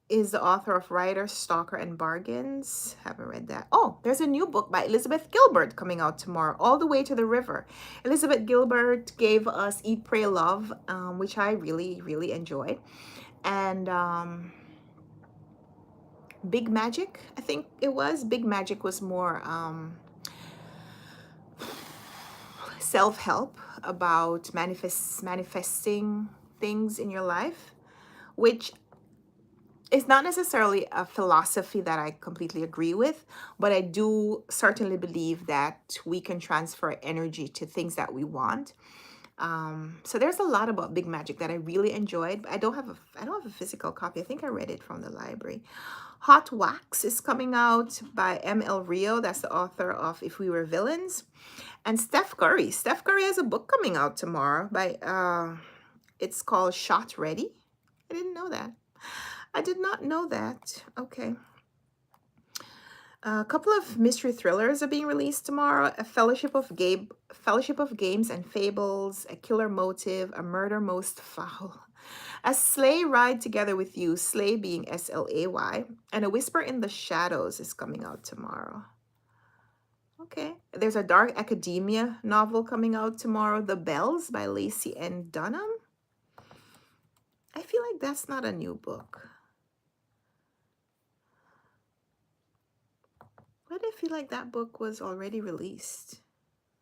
is the author of Writer, Stalker, and Bargains. Haven't read that. Oh, there's a new book by Elizabeth Gilbert coming out tomorrow, All the Way to the River. Elizabeth Gilbert gave us Eat, Pray, Love, which I really, really enjoyed. And Big Magic, I think it was. Big Magic was more self-help about manifesting things in your life, which is not necessarily a philosophy that I completely agree with, but I do certainly believe that we can transfer energy to things that we want. So there's a lot about Big Magic that I really enjoyed, but I don't have a physical copy. I think I read it from the library. Hot Wax is coming out by M.L. Rio. That's the author of If We Were Villains. And Steph Curry has a book coming out tomorrow by it's called Shot Ready. I didn't know that. I did not know that. Okay. A couple of mystery thrillers are being released tomorrow. A Fellowship of Games and Fables, A Killer Motive, A Murder Most Foul, A Sleigh Ride Together with You, Sleigh being S-L-A-Y, and A Whisper in the Shadows is coming out tomorrow. Okay. There's a dark academia novel coming out tomorrow, The Bells by Lacey N. Dunham. I feel like that's not a new book. Why do I feel like that book was already released?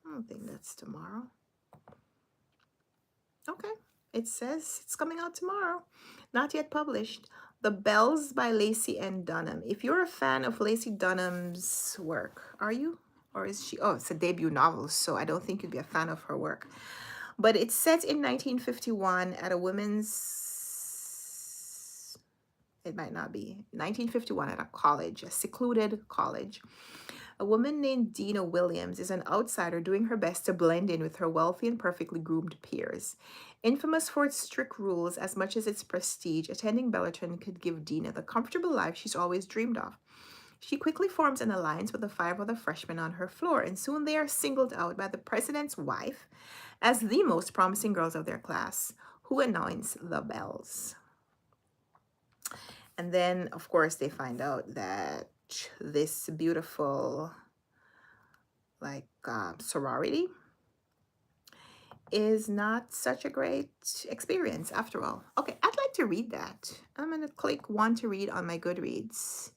I don't think that's tomorrow. Okay. It says it's coming out tomorrow. Not yet published. The Bells by Lacey N. Dunham. If you're a fan of Lacey Dunham's work, are you? Or is she? Oh, it's a debut novel, so I don't think you'd be a fan of her work. But it's set in 1951 at a women's, it might not be, 1951 at a college, a secluded college. A woman named Dina Williams is an outsider doing her best to blend in with her wealthy and perfectly groomed peers. Infamous for its strict rules as much as its prestige, attending Bellarton could give Dina the comfortable life she's always dreamed of. She quickly forms an alliance with the 5 other freshmen on her floor, and soon they are singled out by the president's wife as the most promising girls of their class, who anoints the bells. And then, of course, they find out that this beautiful, sorority is not such a great experience after all. Okay, I'd like to read that. I'm going to click Want to Read on my Goodreads.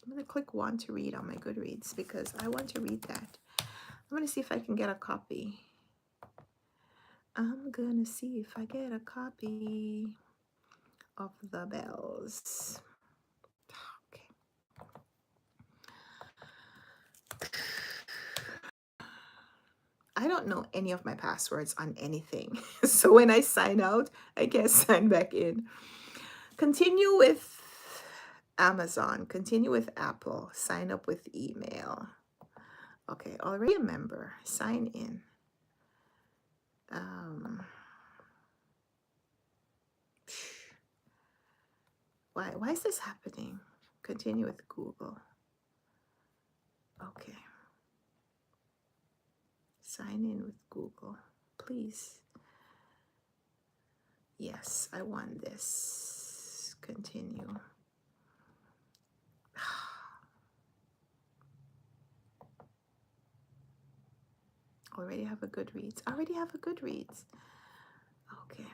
Let I'm going to click want to read on my Goodreads because I want to read that. I'm going to see if I can get a copy. I'm going to see if I get a copy of The Bells. Okay. I don't know any of my passwords on anything. So when I sign out, I can't sign back in. Continue with Amazon. Continue with Apple. Sign up with email. Okay, already a member. Sign in. Why is this happening? Continue with Google. Okay. Sign in with Google, please. Yes, I want this. Continue. Already have a Goodreads. Already have a Goodreads. Okay.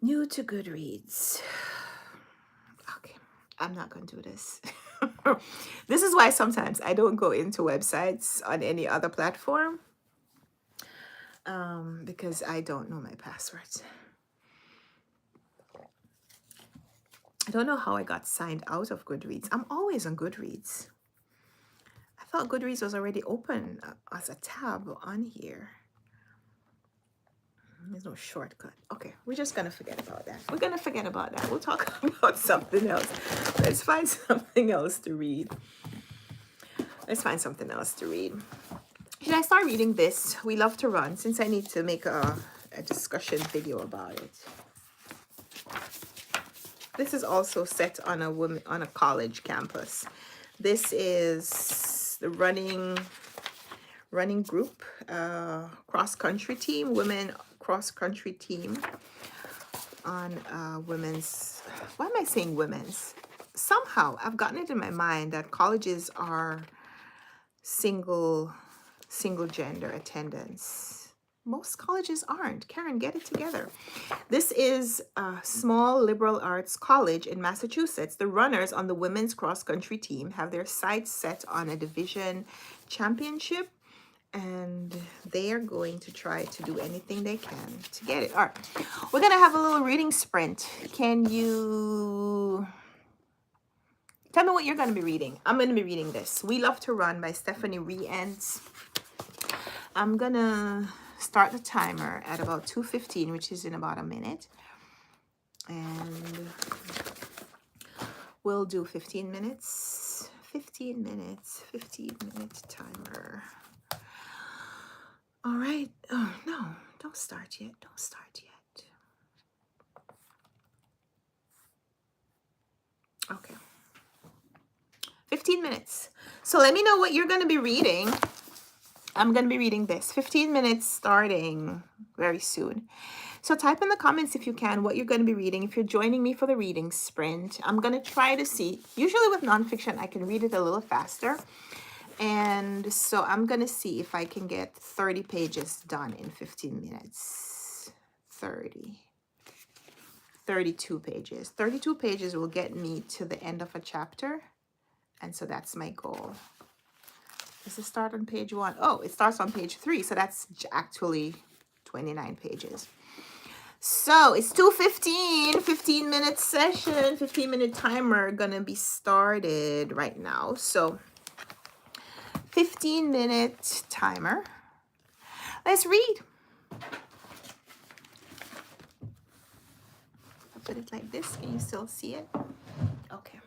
New to Goodreads. Okay, I'm not going to do this. This is why sometimes I don't go into websites on any other platform because I don't know my passwords. I don't know how I got signed out of Goodreads. I'm always on Goodreads. I thought Goodreads was already open as a tab on here. There's no shortcut. Okay, we're just gonna forget about that. We're gonna forget about that. We'll talk about something else. Let's find something else to read. Let's find something else to read. Should I start reading this? We Love to Run, since I need to make a discussion video about it. This is also set on a college campus. This is the running group, cross-country team, women cross-country team on women's, why am I saying women's? Somehow I've gotten it in my mind that colleges are single gender attendance. Most colleges aren't. Karen, get it together. This is a small liberal arts college in Massachusetts. The runners on the women's cross-country team have their sights set on a division championship, and they are going to try to do anything they can to get it. All right, we're going to have a little reading sprint. Can you tell me what you're going to be reading? I'm going to be reading this. We Love to Run by Stephanie Reentz. I'm going to start the timer at about 2:15, which is in about a minute. And we'll do 15 minutes. 15 minutes. 15-minute timer. All right. Oh, no, don't start yet. Don't start yet. Okay. 15 minutes. So let me know what you're going to be reading. I'm going to be reading this. 15 minutes starting very soon. So type in the comments if you can what you're going to be reading. If you're joining me for the reading sprint, I'm going to try to see. Usually with nonfiction, I can read it a little faster. And so I'm going to see if I can get 30 pages done in 15 minutes. 32 pages. 32 pages will get me to the end of a chapter. And so that's my goal. Does it start on page 1? Oh, it starts on page 3. So that's actually 29 pages. So it's 2:15, 15-minute session, 15-minute timer gonna be started right now. So 15-minute timer. Let's read. I'll put it like this. Can you still see it? Okay.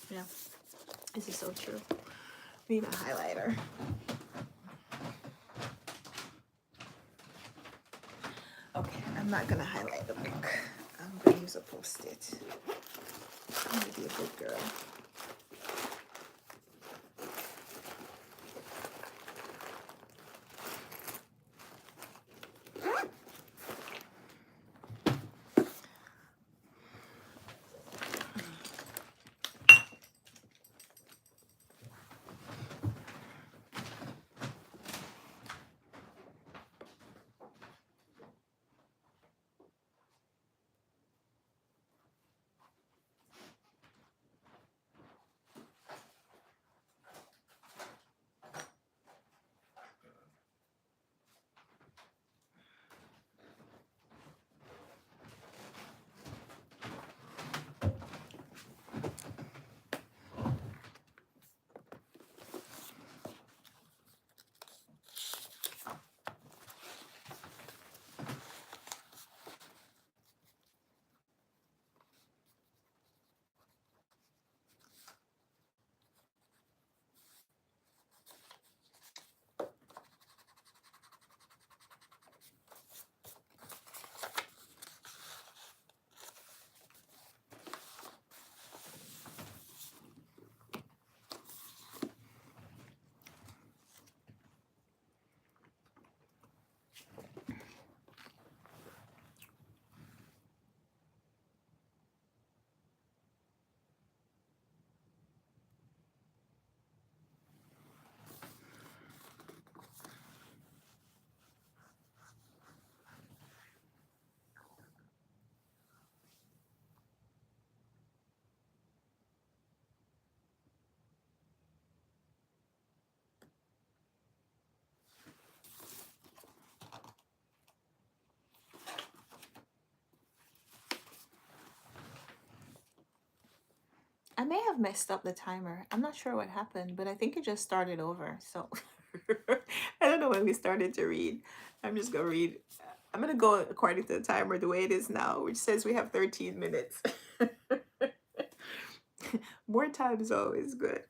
Yeah, this is so true. Need a highlighter. Okay, I'm not gonna highlight the book. I'm gonna use a post-it. I'm gonna be a good girl. I may have messed up the timer. I'm not sure what happened, but I think it just started over. So I don't know when we started to read. I'm just gonna read. I'm gonna go according to the timer the way it is now, which says we have 13 minutes. More time is always good.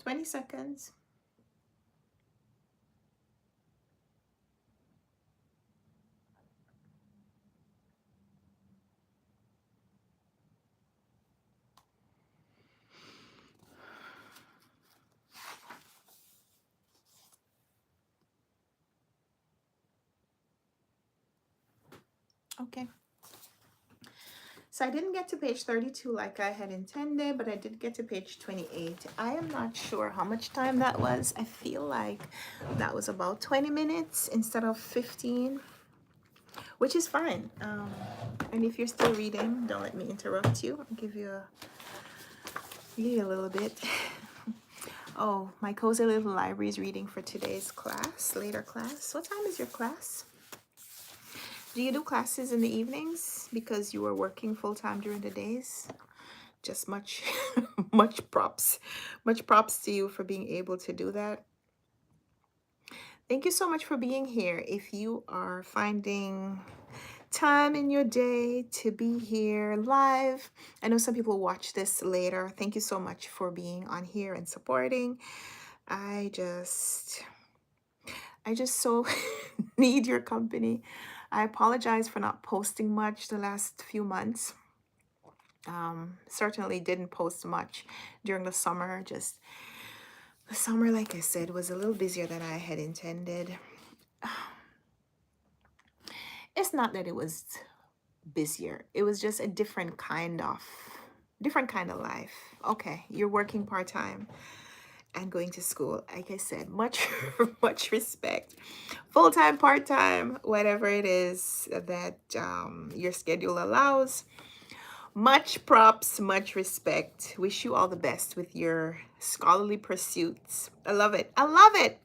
20 seconds. Okay. So I didn't get to page 32 like I had intended, but I did get to page 28. I am not sure how much time that was. I feel like that was about 20 minutes instead of 15, which is fine. And if you're still reading, don't let me interrupt you. I'll give you a little bit. Oh, my cozy little library is reading for today's class, later class. What time is your class? Do you do classes in the evenings because you were working full time during the days? Just much much props to you for being able to do that. Thank you so much for being here. If you are finding time in your day to be here live, I know some people watch this later. Thank you so much for being on here and supporting. I just so need your company. I apologize for not posting much the last few months. Certainly didn't post much during the summer. Just the summer, like I said, was a little busier than I had intended. It's not that it was busier. It was just a different kind of life. Okay, you're working part-time and going to school. Like I said, much much respect. Full-time, part-time, whatever it is that your schedule allows. Much props, much respect. Wish you all the best with your scholarly pursuits. I love it. I love it.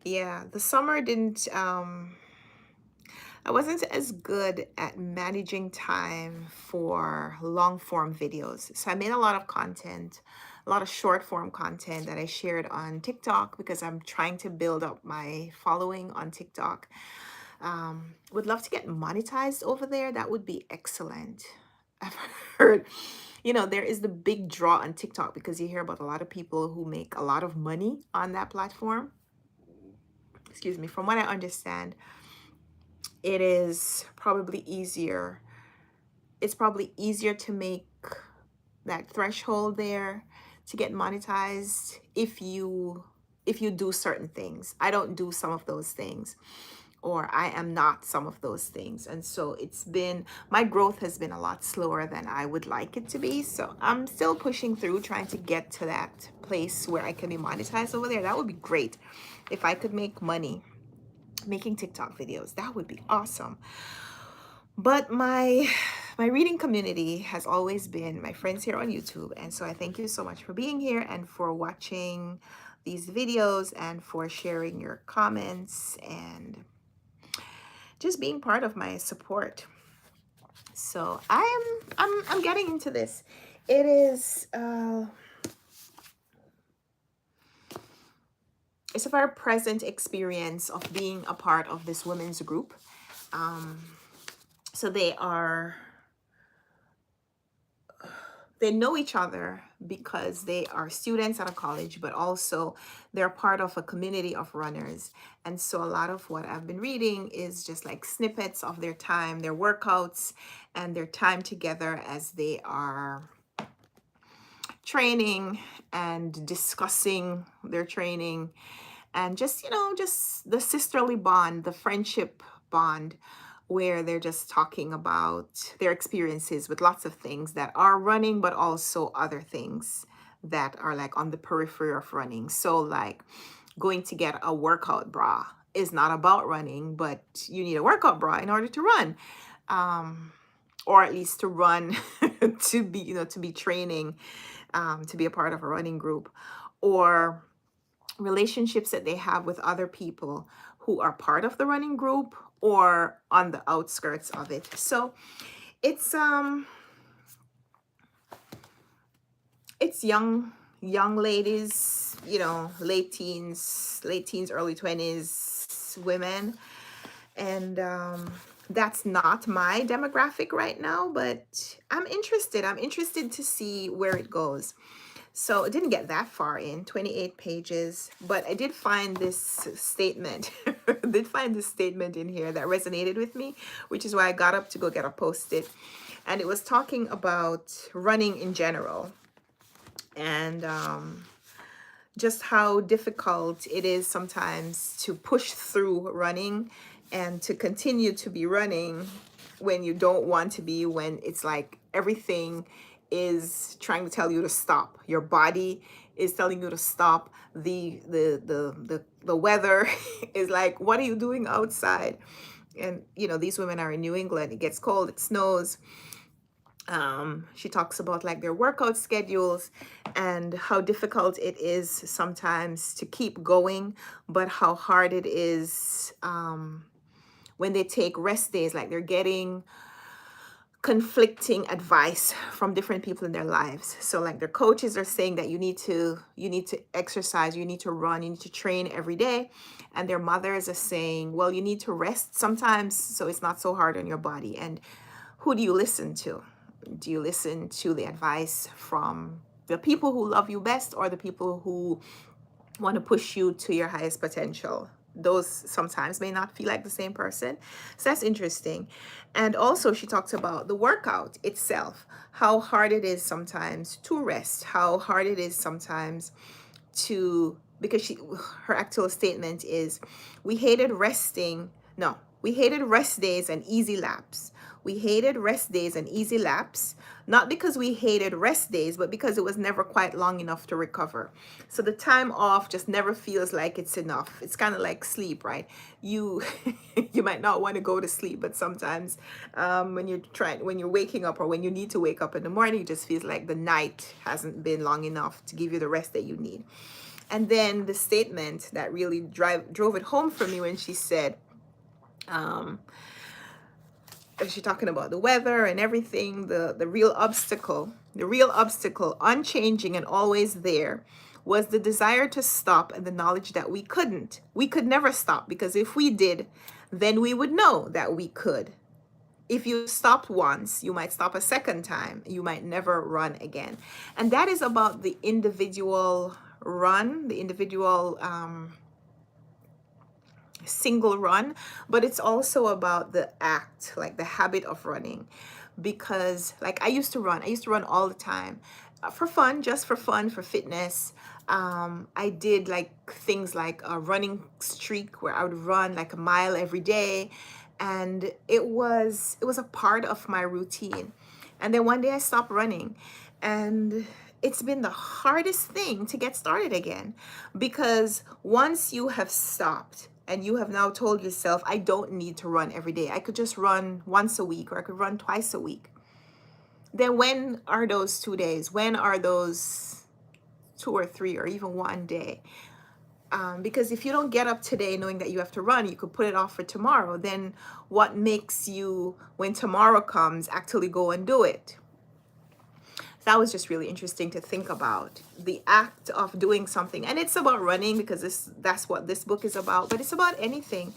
Yeah, the summer didn't I wasn't as good at managing time for long form videos. So I made a lot of content, a lot of short form content that I shared on TikTok because I'm trying to build up my following on TikTok. Would love to get monetized over there. That would be excellent. I've heard, there is the big draw on TikTok because you hear about a lot of people who make a lot of money on that platform. Excuse me. From what I understand, it is probably easier. It's probably easier to make that threshold there to get monetized if you do certain things. I don't do some of those things, or I am not some of those things. And so my growth has been a lot slower than I would like it to be. So I'm still pushing through, trying to get to that place where I can be monetized over there. That would be great if I could make money making TikTok videos. That would be awesome. But my reading community has always been my friends here on YouTube. And so I thank you so much for being here and for watching these videos and for sharing your comments and just being part of my support. So I'm getting into this. It is it's a very present experience of being a part of this women's group. So they know each other because they are students at a college, but also they're part of a community of runners. And so a lot of what I've been reading is just like snippets of their time, their workouts, and their time together as they are training and discussing their training, and just the sisterly bond, the friendship bond, where they're just talking about their experiences with lots of things that are running, but also other things that are like on the periphery of running. So like going to get a workout bra is not about running, but you need a workout bra in order to run. Or at least to run to be training, to be a part of a running group, or relationships that they have with other people who are part of the running group or on the outskirts of it. So it's young ladies, late teens, early 20s women. And that's not my demographic right now, but I'm interested to see where it goes. So it didn't get that far in, 28 pages, but I did find this statement, did find this statement in here that resonated with me, which is why I got up to go get a post-it. And it was talking about running in general, and just how difficult it is sometimes to push through running and to continue to be running when you don't want to be, when it's like everything is trying to tell you to stop. Your body is telling you to stop. The weather is like, what are you doing outside? And you know, these women are in New England. It gets cold, it snows. She talks about like their workout schedules and how difficult it is sometimes to keep going, but how hard it is when they take rest days, like they're getting conflicting advice from different people in their lives. So like their coaches are saying that you need to exercise, you need to run, you need to train every day, and their mothers are saying, well, you need to rest sometimes so it's not so hard on your body. And who do you listen to? Do you listen to the advice from the people who love you best, or the people who want to push you to your highest potential? Those sometimes may not feel like the same person. So that's interesting. And also she talks about the workout itself, how hard it is sometimes to rest, how hard it is sometimes to, because her actual statement is, we hated resting. No, we hated rest days and easy laps. We hated rest days and easy laps, not because we hated rest days, but because it was never quite long enough to recover. So the time off just never feels like it's enough. It's kind of like sleep, right? You you might not want to go to sleep, but sometimes when you're waking up, or when you need to wake up in the morning, it just feels like the night hasn't been long enough to give you the rest that you need. And then the statement that really drove it home for me, when she said, she's talking about the weather and everything, the real obstacle, unchanging and always there, was the desire to stop and the knowledge that we couldn't. We could never stop, because if we did, then we would know that we could. If you stopped once, you might stop a second time. You might never run again. And that is about the individual run, the individual single run, but it's also about the act, like the habit of running. Because like I used to run all the time, for fun, just for fun, for fitness. I did like things like a running streak where I would run like a mile every day, and it was a part of my routine. And then one day I stopped running, and it's been the hardest thing to get started again, because once you have stopped and you have now told yourself, I don't need to run every day, I could just run once a week, or I could run twice a week, then when are those 2 days? When are those 2 or 3 or even one day? Because if you don't get up today knowing that you have to run, you could put it off for tomorrow. Then what makes you, when tomorrow comes, actually go and do it? That was just really interesting to think about, the act of doing something. And it's about running, because that's what this book is about, but it's about anything.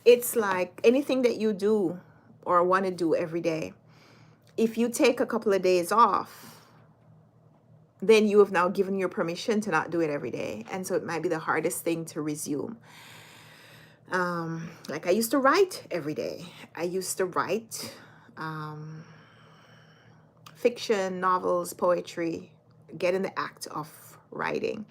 It's like anything that you do or want to do every day. If you take a couple of days off, then you have now given your permission to not do it every day. And so it might be the hardest thing to resume. Like I used to write every day. I used to write fiction, novels, poetry, get in the act of writing.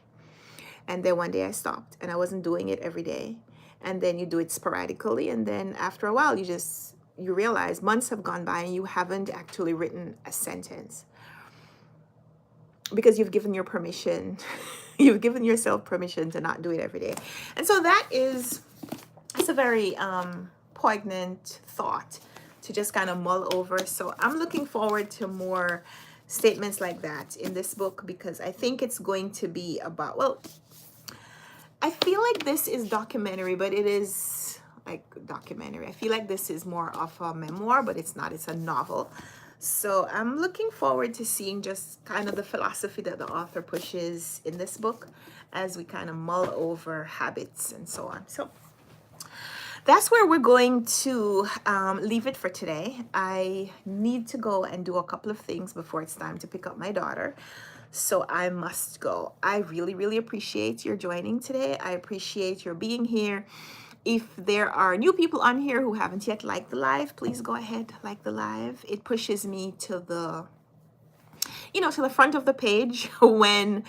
And then one day I stopped, and I wasn't doing it every day. And then you do it sporadically, and then after a while you realize months have gone by and you haven't actually written a sentence, because you've given your permission you've given yourself permission to not do it every day. And so it's a very poignant thought to just kind of mull over. So I'm looking forward to more statements like that in this book, because I think it's going to be about, well, I feel like this is documentary, but it is like documentary. I feel like this is more of a memoir, but it's not. It's a novel. So I'm looking forward to seeing just kind of the philosophy that the author pushes in this book as we kind of mull over habits and so on. So that's where we're going to leave it for today. I need to go and do a couple of things before it's time to pick up my daughter. so I must go. I really, really appreciate your joining today. I appreciate your being here. If there are new people on here who haven't yet liked the live, please go ahead, like the live. It pushes me to the, to the front of the page when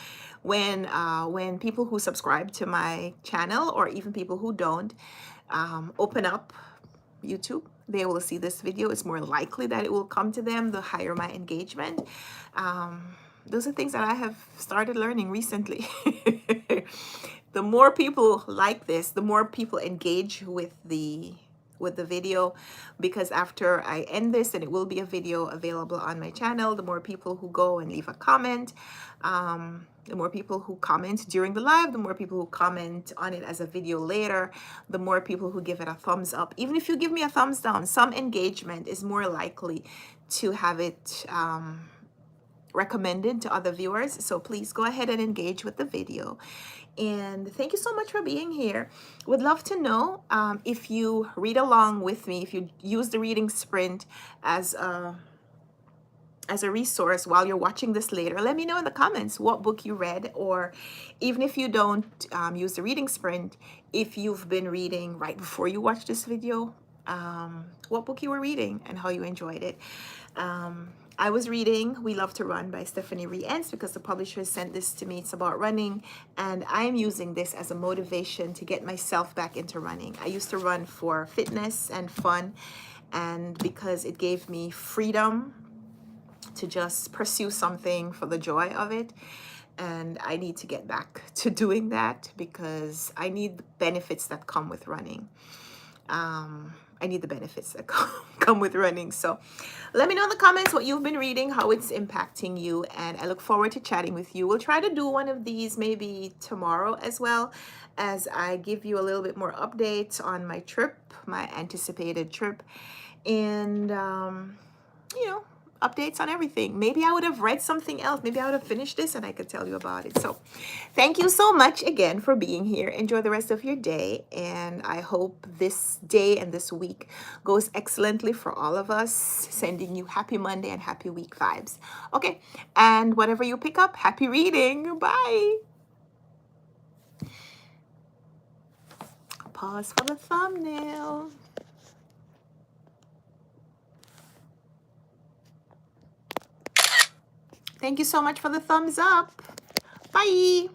people who subscribe to my channel, or even people who don't, open up YouTube, they will see this video. It's more likely that it will come to them, the higher my engagement. Those are things that I have started learning recently. The more people like this, the more people engage with the video, because after I end this, and it will be a video available on my channel, the more people who go and leave a comment, the more people who comment during the live, the more people who comment on it as a video later, the more people who give it a thumbs up. Even if you give me a thumbs down, some engagement is more likely to have it recommended to other viewers. So please go ahead and engage with the video. And thank you so much for being here. Would love to know if you read along with me, if you use the reading sprint as a resource while you're watching this later. Let me know in the comments what book you read, or even if you don't use the reading sprint, if you've been reading right before you watch this video, what book you were reading and how you enjoyed it. I was reading We Love to Run by Stephanie Rienz because the publisher sent this to me. It's about running, and I'm using this as a motivation to get myself back into running. I used to run for fitness and fun, and because it gave me freedom to just pursue something for the joy of it. And I need to get back to doing that because I need the benefits that come with running. I need the benefits that come with running. So let me know in the comments what you've been reading, how it's impacting you, and I look forward to chatting with you. We'll try to do one of these maybe tomorrow, as well as I give you a little bit more updates on my trip, my anticipated trip, and updates on everything. Maybe I would have read something else. Maybe I would have finished this and I could tell you about it. So thank you so much again for being here. Enjoy the rest of your day, and I hope this day and this week goes excellently for all of us. Sending you happy Monday and happy week vibes. Okay, and whatever you pick up, happy reading. Bye. Pause for the thumbnail. Thank you so much for the thumbs up. Bye.